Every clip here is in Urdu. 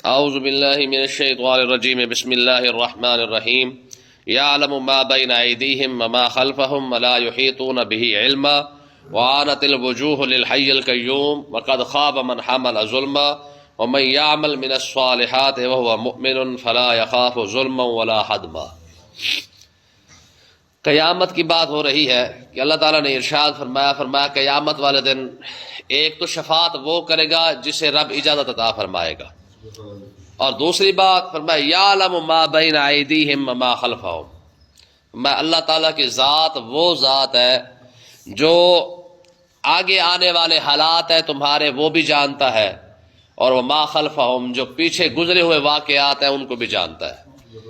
اعوذ باللہ من الشیطان الرجیم بسم اللہ الرحمن الرحیم یعلم ما بین ایدیہم وما خلفہم ولا یحیطون به علما وعنت الوجوہ للحی القیوم وقد خاب من حمل ظلما ومن یعمل من الصالحات وهو مؤمن فلا یخاف ظلما ولا حدما۔ قیامت کی بات ہو رہی ہے کہ اللہ تعالیٰ نے ارشاد فرمایا قیامت والے دن ایک تو شفاعت وہ کرے گا جسے رب اجازت عطا فرمائے گا، اور دوسری بات فرمایا یعلم ما بین ایدیہم وما خلفہم، میں اللہ تعالیٰ کی ذات وہ ذات ہے جو آگے آنے والے حالات ہیں تمہارے وہ بھی جانتا ہے، اور وما خلفہم جو پیچھے گزرے ہوئے واقعات ہیں ان کو بھی جانتا ہے۔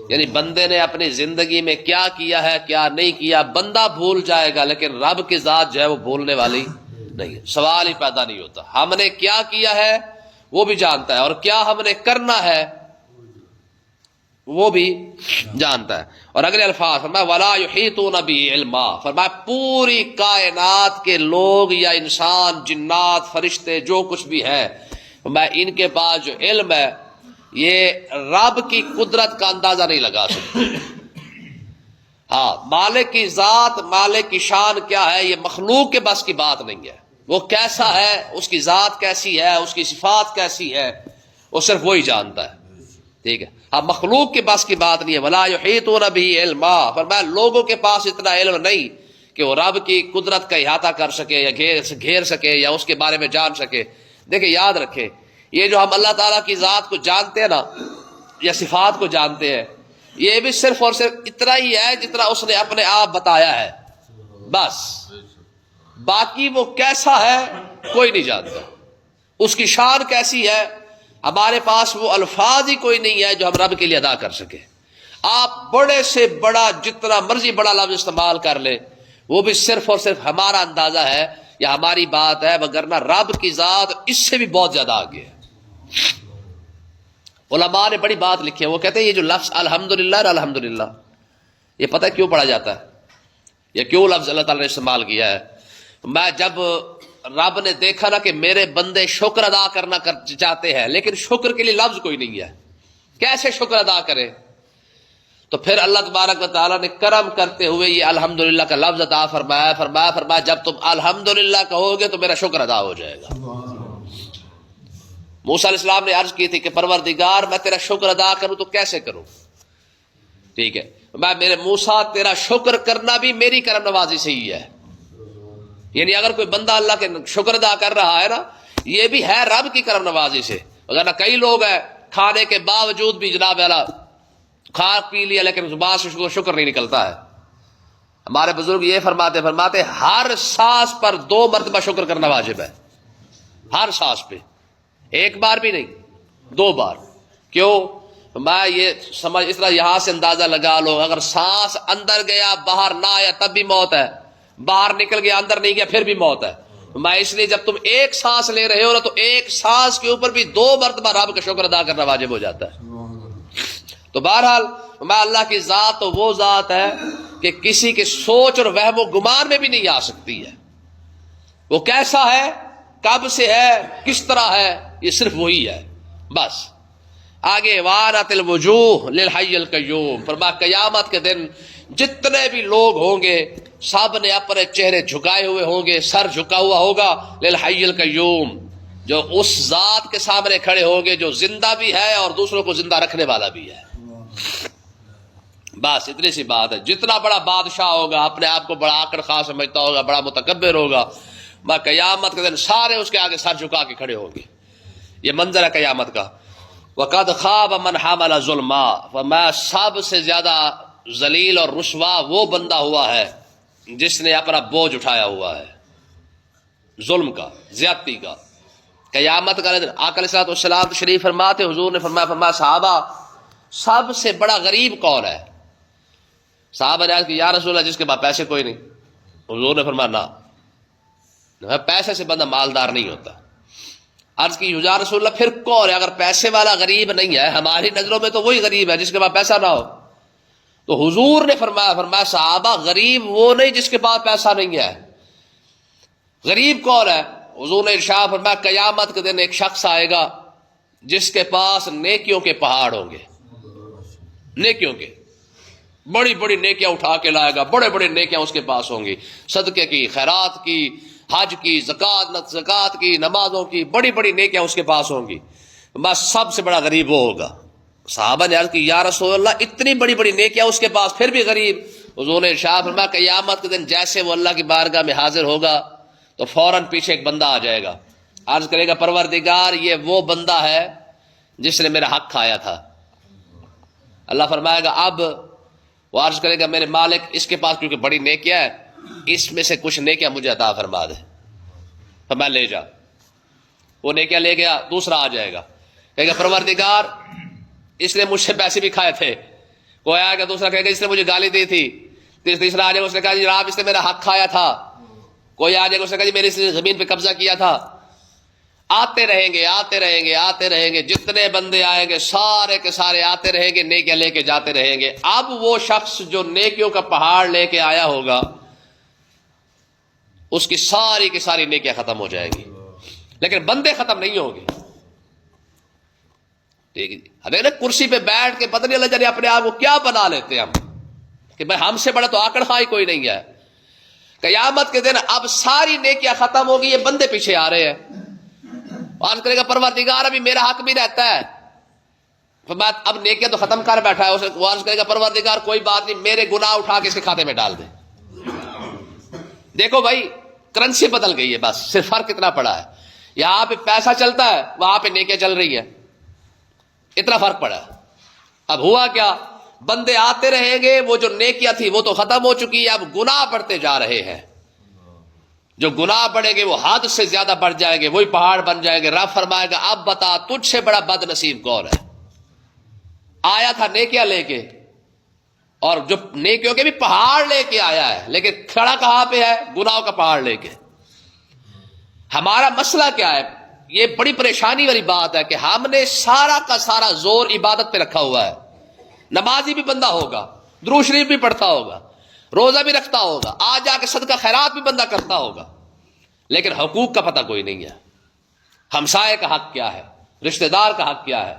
یعنی بندے نے اپنی زندگی میں کیا کیا ہے کیا نہیں کیا بندہ بھول جائے گا، لیکن رب کی ذات جو ہے وہ بھولنے والی نہیں، سوال ہی پیدا نہیں ہوتا۔ ہم نے کیا کیا ہے وہ بھی جانتا ہے، اور کیا ہم نے کرنا ہے وہ بھی جانتا ہے۔ اور اگلے الفاظ فرمایا ولا یحیطون به علما، فرمایا پوری کائنات کے لوگ یا انسان جنات فرشتے جو کچھ بھی ہے، فرمایا ان کے پاس جو علم ہے یہ رب کی قدرت کا اندازہ نہیں لگا سکتے۔ ہاں، مالک کی ذات مالک کی شان کیا ہے یہ مخلوق کے بس کی بات نہیں ہے، وہ کیسا ہے، اس کی ذات کیسی ہے، اس کی صفات کیسی ہے، وہ صرف وہی جانتا ہے، ٹھیک ہے۔ ہاں، مخلوق کے بس کی بات نہیں ہے۔ ولا یحیطون به علما، فرمایا لوگوں کے پاس اتنا علم نہیں کہ وہ رب کی قدرت کا احاطہ کر سکے یا گھیر سکے یا اس کے بارے میں جان سکے۔ دیکھیں، یاد رکھیں، یہ جو ہم اللہ تعالیٰ کی ذات کو جانتے ہیں نا یا صفات کو جانتے ہیں، یہ بھی صرف اور صرف اتنا ہی ہے جتنا اس نے اپنے آپ بتایا ہے، بس۔ باقی وہ کیسا ہے کوئی نہیں جانتا، اس کی شان کیسی ہے ہمارے پاس وہ الفاظ ہی کوئی نہیں ہے جو ہم رب کے لیے ادا کر سکے۔ آپ بڑے سے بڑا جتنا مرضی بڑا لفظ استعمال کر لیں، وہ بھی صرف اور صرف ہمارا اندازہ ہے یا ہماری بات ہے، وگرنہ رب کی ذات اس سے بھی بہت زیادہ آگے ہے۔ علماء نے بڑی بات لکھی ہے، وہ کہتے ہیں یہ جو لفظ الحمدللہ اور الحمدللہ، یہ پتہ ہے کیوں پڑھا جاتا ہے، یہ کیوں لفظ اللہ تعالیٰ نے استعمال کیا ہے؟ میں جب رب نے دیکھا نا کہ میرے بندے شکر ادا کرنا چاہتے ہیں لیکن شکر کے لیے لفظ کوئی نہیں ہے، کیسے شکر ادا کرے، تو پھر اللہ تبارک و تعالیٰ نے کرم کرتے ہوئے یہ الحمدللہ کا لفظ عطا فرمایا جب تم الحمدللہ کہو گے تو میرا شکر ادا ہو جائے گا۔ موسیٰ علیہ السلام نے عرض کی تھی کہ پروردگار میں تیرا شکر ادا کروں تو کیسے کروں، ٹھیک ہے، میں میرے موسیٰ تیرا شکر کرنا بھی میری کرم نوازی سے ہی ہے۔ یعنی اگر کوئی بندہ اللہ کے شکر ادا کر رہا ہے نا، یہ بھی ہے رب کی کرم نوازی سے، وگرنہ کئی لوگ ہیں کھانے کے باوجود بھی جناب اللہ کھا پی لیا لیکن زبان سے شکر نہیں نکلتا ہے۔ ہمارے بزرگ یہ فرماتے ہر سانس پر 2 مرتبہ شکر کرنا واجب ہے، ہر سانس پہ، ایک بار بھی نہیں 2 بار۔ کیوں؟ میں یہ سمجھ اس طرح یہاں سے اندازہ لگا لو، اگر سانس اندر گیا باہر نہ آیا تب بھی موت ہے، باہر نکل گیا اندر نہیں گیا پھر بھی موت ہے۔ میں اس لیے جب تم ایک سانس لے رہے ہو نا تو ایک سانس کے اوپر بھی 2 مرتبہ رب کا شکر ادا کرنا واجب ہو جاتا ہے۔ تو بہرحال میں اللہ کی ذات تو وہ ذات ہے کہ کسی کے سوچ اور وہم و گمان میں بھی نہیں آ سکتی ہے، وہ کیسا ہے، کب سے ہے، کس طرح ہے، یہ صرف وہی ہے، بس۔ آگے وعنت الوجوہ للحی القیوم، فرمایا قیامت کے دن جتنے بھی لوگ ہوں گے سب نے اپنے چہرے جھکائے ہوئے ہوں گے، سر جھکا ہوا ہوگا، للحی القیوم، جو اس ذات کے سامنے کھڑے ہوں گے جو زندہ بھی ہے اور دوسروں کو زندہ رکھنے والا بھی ہے۔ بس اتنی سی بات ہے۔ جتنا بڑا بادشاہ ہوگا اپنے آپ کو بڑا آکڑ خواہ سمجھتا ہوگا، بڑا متکبر ہوگا، میں قیامت کے دن سارے اس کے آگے سر جھکا کے کھڑے ہوں گے۔ یہ منظر ہے قیامت کا۔ وقد خاب من حمل ظلما، میں سب سے زیادہ ذلیل اور رسوا وہ بندہ ہوا ہے جس نے اپنا بوجھ اٹھایا ہوا ہے، ظلم کا، زیادتی کا۔ قیامت کا دن آقا علیہ الصلوۃ والسلام تشریف فرماتے، حضور نے فرمایا صحابہ سب سے بڑا غریب کون ہے؟ صحابہ نے عرض کی یا رسول اللہ جس کے پاس پیسے کوئی نہیں۔ حضور نے فرمایا نہ، پیسے سے بندہ مالدار نہیں ہوتا۔ عرض کی یا رسول اللہ پھر کون ہے؟ اگر پیسے والا غریب نہیں ہے، ہماری نظروں میں تو وہی غریب ہے جس کے پاس پیسہ نہ ہو۔ تو حضور نے فرمایا صحابہ غریب وہ نہیں جس کے پاس پیسہ نہیں ہے، غریب کون ہے؟ حضور نے ارشاد فرمایا قیامت کے دن ایک شخص آئے گا جس کے پاس نیکیوں کے پہاڑ ہوں گے، نیکیوں کے بڑی بڑی نیکیاں اٹھا کے لائے گا، بڑے بڑے نیکیاں اس کے پاس ہوں گی، صدقے کی، خیرات کی، حج کی، زکات کی، نمازوں کی، بڑی بڑی نیکیاں اس کے پاس ہوں گی، بس سب سے بڑا غریب وہ ہوگا۔ صحابہ نے عرض کی یا رسول اللہ اتنی بڑی بڑی نیکیاں اس کے پاس پھر بھی غریب؟ حضور نے ارشاد فرمایا قیامت کے دن جیسے وہ اللہ کی بارگاہ میں حاضر ہوگا تو فوراً پیچھے ایک بندہ آ جائے گا، عرض کرے گا پروردگار یہ وہ بندہ ہے جس نے میرا حق کھایا تھا۔ اللہ فرمائے گا اب، وہ عرض کرے گا میرے مالک اس کے پاس کیونکہ بڑی نیکیاں ہے، اس میں سے کچھ نیکیاں مجھے عطا فرما دے، فرمایا لے جا۔ وہ نیکیاں لے گیا، دوسرا آ جائے گا، کہے گا پروردگار اس نے مجھ سے پیسے بھی کھائے تھے، کوئی آئے گا، دوسرا کہے گا اس نے مجھے گالی دی تھی، تیسرا آ جائے گا، اس نے کہا جی آپ اس نے میرا حق کھایا تھا، کوئی آ جائے گا اس نے کہا جی میری زمین پہ قبضہ کیا تھا۔ آتے رہیں گے آتے رہیں گے آتے رہیں گے، جتنے بندے آئیں گے سارے کے سارے آتے رہیں گے، نیکیاں لے کے جاتے رہیں گے۔ اب وہ شخص جو نیکیوں کا پہاڑ لے کے آیا ہوگا اس کی ساری کی ساری نیکیاں ختم ہو جائیں گی، لیکن بندے ختم نہیں ہوں گے۔ ٹھیک ہے، ہمیں نا کرسی پہ بیٹھ کے پتہ نہیں اللہ جانے اپنے آپ کو کیا بنا لیتے ہم کہ بھائی ہم سے بڑا تو آکڑ خائی کوئی نہیں ہے۔ قیامت کے دن اب ساری نیکیاں ختم ہوگی، یہ بندے پیچھے آ رہے ہیں، عرض کرے گا پروردگار ابھی میرا حق بھی رہتا ہے، اب نیکیاں تو ختم کر بیٹھا ہے، وہ عرض کرے گا پروردگار کوئی بات نہیں میرے گناہ اٹھا کے اس کے کھاتے میں ڈال دے۔ دیکھو بھائی کرنسی بدل گئی ہے، بس صرف فرق اتنا پڑا ہے، یہاں پہ پیسہ چلتا ہے وہاں پہ نیکیاں چل رہی ہیں، اتنا فرق پڑا ہے۔ اب ہوا کیا، بندے آتے رہیں گے، وہ جو نیکیاں تھی وہ تو ختم ہو چکی ہے، اب گناہ بڑھتے جا رہے ہیں، جو گناہ بڑھیں گے وہ حد سے زیادہ بڑھ جائیں گے، وہی پہاڑ بن جائیں گے۔ رب فرمائے گا اب بتا تجھ سے بڑا بد نصیب کون ہے؟ آیا تھا نیکیاں لے کے، اور جو نیکیوں کے بھی پہاڑ لے کے آیا ہے، لیکن کھڑا کہاں پہ ہے؟ گناہوں کا پہاڑ لے کے۔ ہمارا مسئلہ کیا ہے؟ یہ بڑی پریشانی والی بات ہے کہ ہم نے سارا کا سارا زور عبادت پہ رکھا ہوا ہے، نمازی بھی بندہ ہوگا، درود شریف بھی پڑھتا ہوگا، روزہ بھی رکھتا ہوگا، آ جا کے صدقہ خیرات بھی بندہ کرتا ہوگا، لیکن حقوق کا پتہ کوئی نہیں ہے، ہمسائے کا حق کیا ہے، رشتہ دار کا حق کیا ہے۔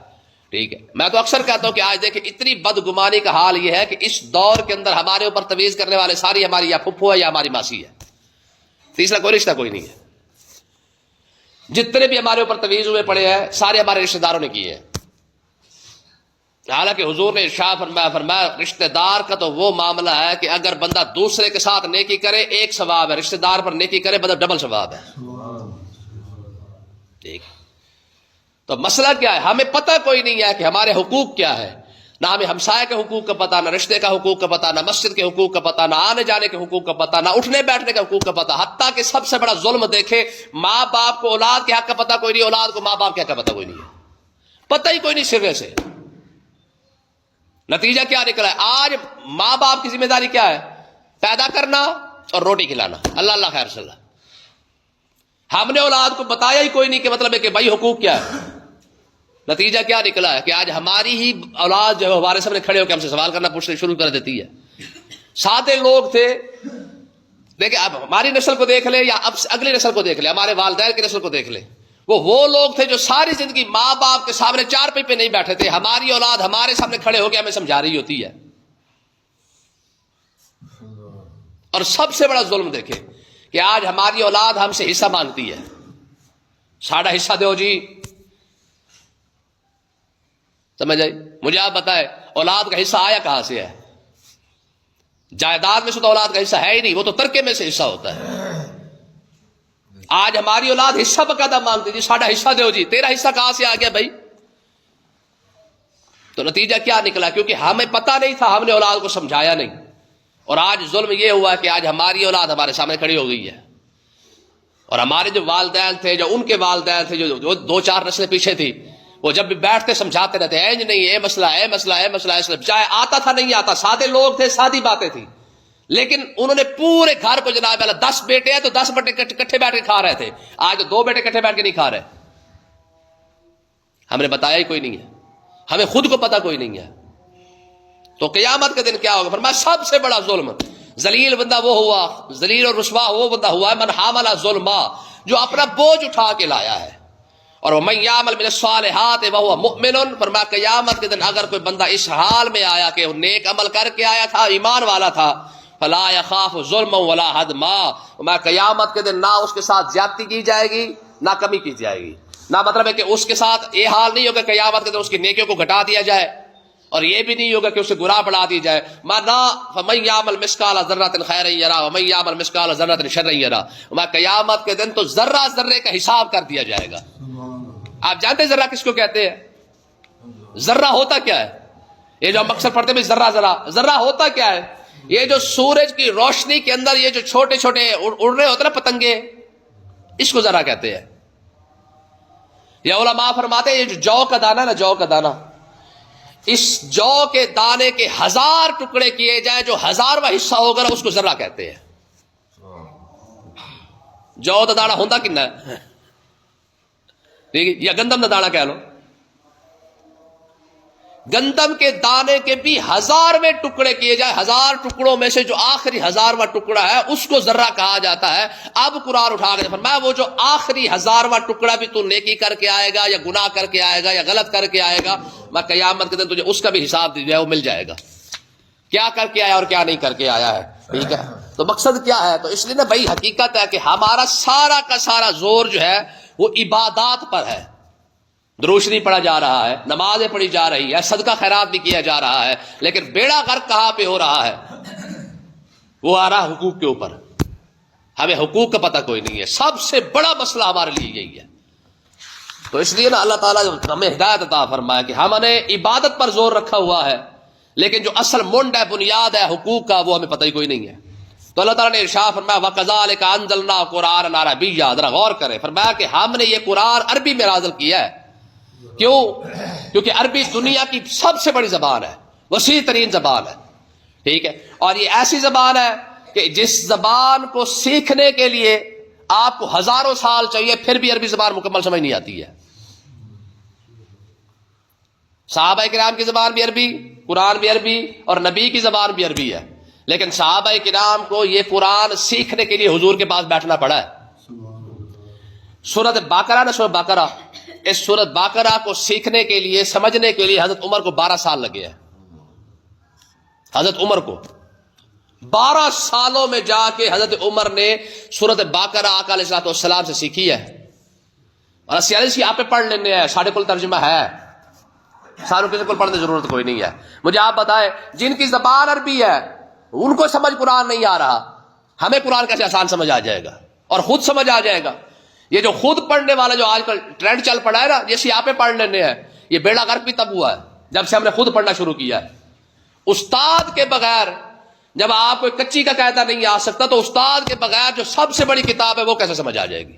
ٹھیک ہے، میں تو اکثر کہتا ہوں کہ آج دیکھیں اتنی بدگمانی کا حال یہ ہے کہ اس دور کے اندر ہمارے اوپر تمیز کرنے والے ساری ہماری یا پھپھو ہے یا ہماری ماسی ہے، تیسرا کوئی رشتہ کوئی نہیں ہے۔ جتنے بھی ہمارے اوپر تمیز ہوئے پڑے ہیں سارے ہمارے رشتہ داروں نے کیے ہیں، حالانکہ حضور نے ارشاد فرمایا رشتہ دار کا تو وہ معاملہ ہے کہ اگر بندہ دوسرے کے ساتھ نیکی کرے ایک ثواب ہے، رشتہ دار پر نیکی کرے بندہ ڈبل ثواب ہے۔ ٹھیک، تو مسئلہ کیا ہے؟ ہمیں پتہ کوئی نہیں ہے کہ ہمارے حقوق کیا ہے، نہ ہمیں ہمسائے کے حقوق کا پتہ، نہ رشتے کا حقوق کا پتہ، نہ مسجد کے حقوق کا پتہ، نہ آنے جانے کے حقوق کا پتہ، نہ اٹھنے بیٹھنے کا حقوق کا پتہ، حتیٰ کہ سب سے بڑا ظلم دیکھے ماں باپ کو اولاد کے حق کا پتہ کوئی نہیں، اولاد کو ماں باپ کے حق کا پتہ کوئی نہیں ہے، پتہ ہی کوئی نہیں سرے سے۔ نتیجہ کیا نکلا ہے؟ آج ماں باپ کی ذمہ داری کیا ہے؟ پیدا کرنا اور روٹی کھلانا، اللہ اللہ خیر صلی اللہ۔ ہم نے اولاد کو بتایا ہی کوئی نہیں کہ مطلب ہے کہ بھائی حقوق کیا ہے۔ نتیجہ کیا نکلا ہے کہ آج ہماری ہی اولاد جو ہے ہمارے سامنے کھڑے ہو کے ہم سے سوال کرنا پوچھنا شروع کر دیتی ہے۔ سادے لوگ تھے، دیکھیں اب ہماری نسل کو دیکھ لیں یا اب اگلی نسل کو دیکھ لیں، ہمارے والدین کی نسل کو دیکھ لیں، وہ لوگ تھے جو ساری زندگی ماں باپ کے سامنے چار پہ نہیں بیٹھے تھے، ہماری اولاد ہمارے سامنے کھڑے ہو کے ہمیں سمجھا رہی ہوتی ہے۔ اور سب سے بڑا ظلم دیکھیں کہ آج ہماری اولاد ہم سے حصہ مانگتی ہے، ساڑھا حصہ دو جی، سمجھ آئی؟ مجھے آپ بتائیں اولاد کا حصہ آیا کہاں سے ہے؟ جائیداد میں سے تو اولاد کا حصہ ہے ہی نہیں، وہ تو ترکے میں سے حصہ ہوتا ہے۔ آج ہماری اولاد حصہ باقاعدہ مانگتی جی، ساڑھا حصہ دو جی، تیرا حصہ کہاں سے آ گیا بھائی؟ تو نتیجہ کیا نکلا؟ کیونکہ ہمیں پتہ نہیں تھا، ہم نے اولاد کو سمجھایا نہیں، اور آج ظلم یہ ہوا کہ آج ہماری اولاد ہمارے سامنے کھڑی ہو گئی ہے، اور ہمارے جو والدین تھے، جو ان کے والدین تھے، جو دو چار نسلیں پیچھے تھی، وہ جب بھی بیٹھتے سمجھاتے رہتے ہیں نہیں یہ مسئلہ ہے، مسئلہ ہے، مسئلہ ہے، چاہے آتا تھا نہیں آتا، سادے لوگ تھے، سادی باتیں تھیں، لیکن انہوں نے پورے گھر کو جناب والا 10 بیٹے ہیں تو 10 بیٹے کٹھے بیٹھ کے کھا رہے تھے، آج تو 2 بیٹے کٹھے بیٹھ کے نہیں کھا رہے۔ ہم نے بتایا ہی کوئی نہیں ہے، ہمیں خود کو پتا کوئی نہیں ہے۔ تو قیامت کے دن کیا ہوگا؟ فرمایا سب سے بڑا ظلم، ذلیل بندہ وہ ہوا، ذلیل اور رسوا وہ بندہ ہوا ہے من حامل ظلما، جو اپنا بوجھ اٹھا کے لایا ہے، اور وَمَن يَعْمَلْ مِنَ الصَّالِحَاتِ وَهُوَ مُؤْمِنٌ، فرمایا قیامت کے دن اگر کوئی بندہ اس حال میں آیا کہ وہ نیک عمل کر کے آیا تھا، ایمان والا تھا، فَلَا يَخَافُ ظُلْمًا وَلَا هَضْمًا، میں قیامت کے دن نہ اس کے ساتھ زیادتی کی جائے گی نہ کمی کی جائے گی. نہ مطلب ہے کہ اس کے ساتھ یہ حال نہیں ہوگا قیامت کے دن اس کی نیکیوں کو گھٹا دیا جائے، اور یہ بھی نہیں ہوگا کہ اسے گناہ بڑھا دی جائے. مانا فَمَن يَعْمَلْ مِثْقَالَ ذَرَّةٍ خَيْرًا يَرَهُ وَمَن يَعْمَلْ مِثْقَالَ ذَرَّةٍ شَرًّا يَرَهُ. میں قیامت کے دن تو ذرہ ذرے کا حساب کر دیا جائے گا. آپ جانتے ہیں ذرہ کس کو کہتے ہیں؟ ذرہ ہوتا کیا ہے؟ یہ جو ہم اکثر پڑھتے ہیں ذرہ ذرہ، ذرہ ہوتا کیا ہے؟ یہ جو سورج کی روشنی کے اندر یہ جو چھوٹے چھوٹے اڑ رہے ہوتے ہیں نا پتنگے، اس کو ذرہ کہتے ہیں. یہ علماء فرماتے ہیں یہ جو جو کا دانہ ہے نا، جو کا دانہ، اس جو کے دانے کے 1000 ٹکڑے کیے جائیں، جو 1000واں حصہ ہوگا نا، اس کو ذرہ کہتے ہیں. جو کا دانہ ہوتا کتنا ہے؟ ٹھیک ہے، یا گندم کا دانہ کہہ لو. گندم کے دانے کے بھی 1000ویں ٹکڑے کیے جائے، 1000 ٹکڑوں میں سے جو آخری 1000واں ٹکڑا ہے اس کو ذرہ کہا جاتا ہے. اب قرآن اٹھا کے فرمایا وہ جو آخری 1000واں ٹکڑا بھی تو نیکی کر کے آئے گا یا گناہ کر کے آئے گا یا غلط کر کے آئے گا، میں قیامت کے دن تجھے اس کا بھی حساب دی جائے، وہ مل جائے گا کیا کر کے آیا اور کیا نہیں کر کے آیا ہے. ٹھیک ہے، تو مقصد کیا ہے؟ تو اس لیے نا بھائی حقیقت ہے کہ ہمارا سارا کا سارا زور جو ہے وہ عبادات پر ہے. درود شریف پڑھا جا رہا ہے، نمازیں پڑھی جا رہی ہے، صدقہ خیرات بھی کیا جا رہا ہے، لیکن بیڑا غرق کہاں پہ ہو رہا ہے؟ وہ آ رہا حقوق کے اوپر. ہمیں حقوق کا پتہ کوئی نہیں ہے. سب سے بڑا مسئلہ ہمارے لیے یہی ہے. تو اس لیے نا اللہ تعالیٰ نے ہمیں ہدایت عطا فرمایا کہ ہم نے عبادت پر زور رکھا ہوا ہے، لیکن جو اصل منڈ ہے، بنیاد ہے حقوق کا، وہ ہمیں پتہ ہی کوئی نہیں ہے. تو اللہ تعالیٰ نے ارشاد فرمایا وَكَذَلِكَ أَنزَلْنَا قُرْآنًا عَرَبِيًّا. ذرا غور کریں، فرمایا کہ ہم نے یہ قرآن عربی میں نازل کیا ہے. کیوں؟ کیونکہ عربی دنیا کی سب سے بڑی زبان ہے، وسیع ترین زبان ہے. ٹھیک ہے، اور یہ ایسی زبان ہے کہ جس زبان کو سیکھنے کے لیے آپ کو ہزاروں سال چاہیے، پھر بھی عربی زبان مکمل سمجھ نہیں آتی ہے. صحابہ کرام کی زبان بھی عربی، قرآن بھی عربی، اور نبی کی زبان بھی عربی ہے، لیکن صحابہ کرام کو یہ قرآن سیکھنے کے لیے حضور کے پاس بیٹھنا پڑا ہے. سورۃ بقرہ نا، سورۃ بقرہ، اس سورۃ بقرہ کو سیکھنے کے لیے، سمجھنے کے لیے حضرت عمر کو 12 سال لگے ہیں. حضرت عمر کو 12 سالوں میں جا کے حضرت عمر نے سورۃ بقرہ آقا علیہ الصلوۃ والسلام سے سیکھی ہے. اور اسیالس کی آپ پہ پڑھ لینے ہیں، ساڑھے کل ترجمہ ہے، ساروں کسی کو پڑھنے کی ضرورت کوئی نہیں ہے. مجھے آپ بتائیں جن کی زبان عربی ہے ان کو سمجھ قرآن نہیں آ رہا، ہمیں قرآن کیسے آسان سمجھ آ جائے گا اور خود سمجھ آ جائے گا؟ یہ جو خود پڑھنے والا جو آج کل ٹرینڈ چل پڑا ہے نا، جیسے آپ پڑھ لینے ہیں، یہ بیڑا غرق بھی تب ہوا ہے جب سے ہم نے خود پڑھنا شروع کیا ہے. استاد کے بغیر جب آپ کو کچی کا قاعدہ نہیں آ سکتا، تو استاد کے بغیر جو سب سے بڑی کتاب ہے وہ کیسے سمجھ آ جائے گی؟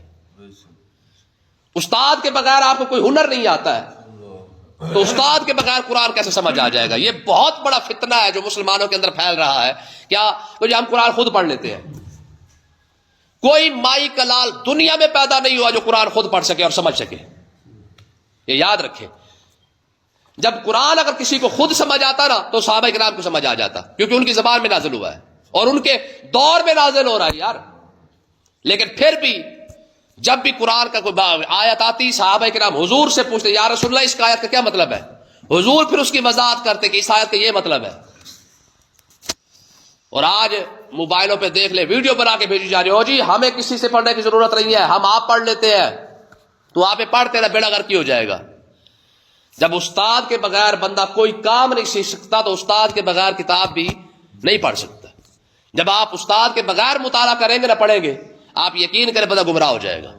استاد کے بغیر آپ کو کوئی ہنر نہیں آتا ہے، تو استاد کے بغیر قرآن کیسے سمجھ آ جائے گا؟ یہ بہت بڑا فتنہ ہے جو مسلمانوں کے اندر پھیل رہا ہے. کیا کہ ہم قرآن خود پڑھ لیتے ہیں. کوئی مائی کلال دنیا میں پیدا نہیں ہوا جو قرآن خود پڑھ سکے اور سمجھ سکے. یہ یاد رکھیں، جب قرآن اگر کسی کو خود سمجھ آتا نا تو صحابہ کرام کو سمجھ آ جاتا، کیونکہ ان کی زبان میں نازل ہوا ہے اور ان کے دور میں نازل ہو رہا ہے یار. لیکن پھر بھی جب بھی قرآن کا کوئی آیت آتی، صحابہ کرام حضور سے پوچھتے یا رسول اللہ اس کا آیت کا کیا مطلب ہے؟ حضور پھر اس کی وضاحت کرتے کہ اس آیت کا یہ مطلب ہے. اور آج موبائلوں پہ دیکھ لے، ویڈیو بنا کے بھیجی جا رہی ہو، جی ہمیں کسی سے پڑھنے کی ضرورت نہیں ہے، ہم آپ پڑھ لیتے ہیں. تو آپ پڑھتے رہے، بیڑا غرق ہو جائے گا. جب استاد کے بغیر بندہ کوئی کام نہیں سیکھ سکتا تو استاد کے بغیر کتاب بھی نہیں پڑھ سکتا. جب آپ استاد کے بغیر مطالعہ کریں گے نہ پڑھیں گے، آپ یقین کریں بندہ گمراہ ہو جائے گا.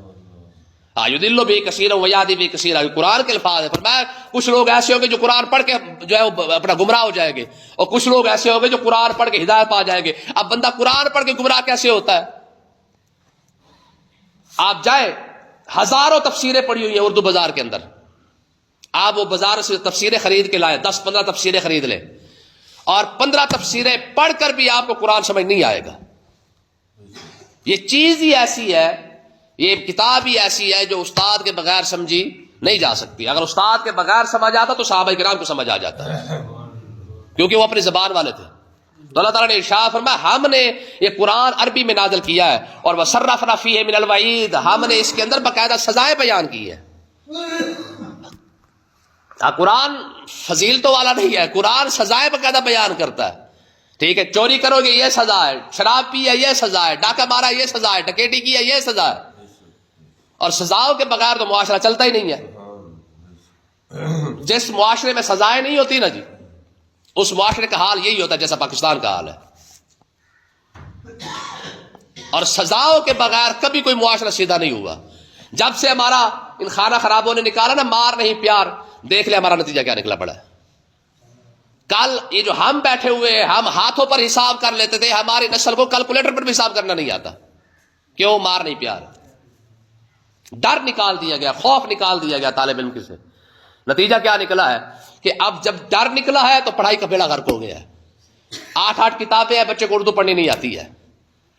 یضل بہ کثیرا ویہدی بہ کثیرا، قرآن کے الفاظ ہے. فرمایا کچھ لوگ ایسے ہوں گے جو قرآن پڑھ کے جو ہے وہ اپنا گمراہ ہو جائیں گے، اور کچھ لوگ ایسے ہوں گے جو قرآن پڑھ کے ہدایت پا جائیں گے. اب بندہ قرآن پڑھ کے گمراہ کیسے ہوتا ہے؟ آپ جائیں، ہزاروں تفسیریں پڑھی ہوئی ہیں اردو بازار کے اندر، آپ وہ بازار سے تفسیریں خرید کے لائیں، 10-15 تفسیریں خرید لیں، اور 15 تفسیریں پڑھ کر بھی آپ کو قرآن سمجھ نہیں آئے گا. یہ چیز ہی ایسی ہے، یہ کتاب ہی ایسی ہے جو استاد کے بغیر سمجھی نہیں جا سکتی. اگر استاد کے بغیر سمجھ آتا تو صحابہ کرام کو سمجھ آ جاتا ہے، کیونکہ وہ اپنی زبان والے تھے. تو اللہ تعالیٰ نے ارشاد فرمایا ہم نے یہ قرآن عربی میں نازل کیا ہے، اور وَصَرَّفْنَا فِيهِ مِنَ الْوَعِيدِ، ہم نے اس کے اندر باقاعدہ سزائیں بیان کی ہے. قرآن فضیلتوں والا نہیں ہے، قرآن سزائیں باقاعدہ بیان کرتا ہے. ٹھیک ہے، چوری کرو گے یہ سزا ہے، شراب پی ہے یہ سزا ہے، ڈاکہ مارا یہ سزا ہے، ڈکیٹی کی ہے یہ سزا ہے. اور سزاؤں کے بغیر تو معاشرہ چلتا ہی نہیں ہے. جس معاشرے میں سزائیں نہیں ہوتی نا جی، اس معاشرے کا حال یہی ہوتا ہے جیسا پاکستان کا حال ہے. اور سزاؤں کے بغیر کبھی کوئی معاشرہ سیدھا نہیں ہوا. جب سے ہمارا ان خانہ خرابوں نے نکالا نا مار نہیں پیار، دیکھ لے ہمارا نتیجہ کیا نکلا پڑا ہے. کل یہ جو ہم بیٹھے ہوئے ہیں، ہم ہاتھوں پر حساب کر لیتے تھے، ہماری نسل کو کیلکولیٹر پر بھی حساب کرنا نہیں آتا. کیوں؟ مار نہیں پیار. ڈر نکال دیا گیا، خوف نکال دیا گیا طالب علم سے. نتیجہ کیا نکلا ہے کہ اب جب ڈر نکلا ہے تو پڑھائی کا بیڑا غرق ہو گیا ہے. 8 کتابیں ہیں، بچے کو اردو پڑھنی نہیں آتی ہے.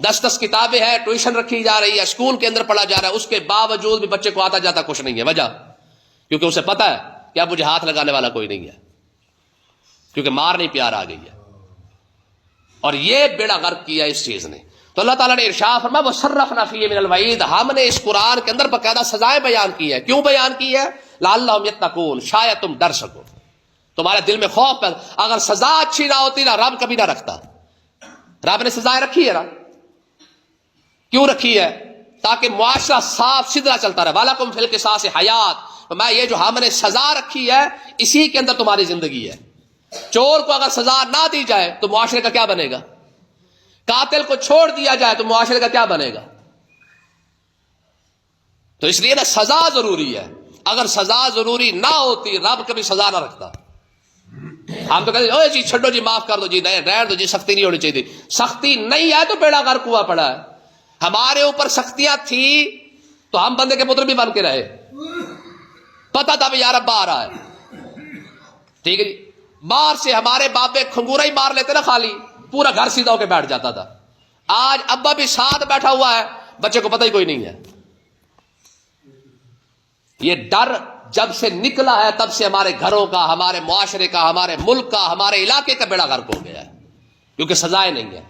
10 کتابیں ہیں، ٹیوشن رکھی جا رہی ہے، اسکول کے اندر پڑھا جا رہا ہے، اس کے باوجود بھی بچے کو آتا جاتا کچھ نہیں ہے. وجہ کیونکہ اسے پتا ہے کہ اب مجھے ہاتھ لگانے والا کوئی نہیں ہے، کیونکہ مار نہیں پیار آ گئی ہے. اور یہ بیڑا غرق کیا اس چیز نے. تو اللہ تعالیٰ نے ارشاد فرمایا وَصَرَّفْنَا فِيهِ مِنَ الْوَعِيدِ، ہم نے اس قرآن کے اندر باقاعدہ سزائیں بیان کی ہے. کیوں بیان کی ہے؟ لَعَلَّهُمْ يَتَّقُونَ، شاید تم ڈر سکو، تمہارے دل میں خوف ہے. اگر سزا اچھی نہ ہوتی نا رب کبھی نہ رکھتا. رب نے سزائیں رکھی ہے نا، کیوں رکھی ہے؟ تاکہ معاشرہ صاف ستھرا چلتا رہے. وَلَكُمْ فِي الْقِصَاصِ حَيَاةٌ، میں یہ جو ہم نے سزا رکھی ہے اسی کے اندر تمہاری زندگی ہے. چور کو اگر سزا نہ دی جائے تو معاشرے کا کیا بنے گا؟ قاتل کو چھوڑ دیا جائے تو معاشرے کا کیا بنے گا؟ تو اس لیے نا سزا ضروری ہے. اگر سزا ضروری نہ ہوتی رب کبھی سزا نہ رکھتا. ہم تو کہتے ہیں جی چھڈو جی معاف کر دو جی، نہیں رہنے دو جی، سختی نہیں ہونی چاہیے. سختی نہیں ہے تو بیڑا غرق ہوا پڑا ہے. ہمارے اوپر سختیاں تھی تو ہم بندے کے پتر بھی بن کے رہے، پتہ تھا بھی یار ابا آ رہا ہے. ٹھیک ہے جی، باہر سے ہمارے بابے کھنگورا ہی مار لیتے نا، خالی پورا گھر سیدھا ہو کے بیٹھ جاتا تھا. آج ابا بھی ساتھ بیٹھا ہوا ہے، بچے کو پتہ ہی کوئی نہیں ہے. یہ ڈر جب سے نکلا ہے تب سے ہمارے گھروں کا، ہمارے معاشرے کا، ہمارے ملک کا، ہمارے علاقے کا بیڑا غرق ہو گیا ہے، کیونکہ سزائیں نہیں ہیں.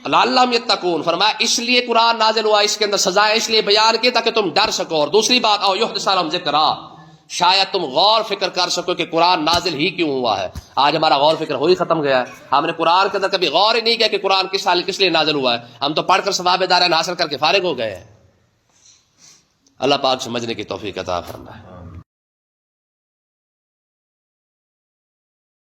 لعلہم یتقون فرمایا اس لیے قرآن نازل ہوا، اس کے اندر سزائیں اس لیے بیان کی تاکہ تم ڈر سکو. اور دوسری بات او یحدث لہم ذکرا، شاید تم غور فکر کر سکو کہ قرآن نازل ہی کیوں ہوا ہے. آج ہمارا غور فکر ہو ہی ختم گیا ہے. ہم نے قرآن کے اندر کبھی غور ہی نہیں کیا کہ قرآن کس لیے نازل ہوا ہے. ہم تو پڑھ کر ثواب دارین حاصل کر کے فارغ ہو گئے ہیں. اللہ پاک سمجھنے کی توفیق عطا فرمائے.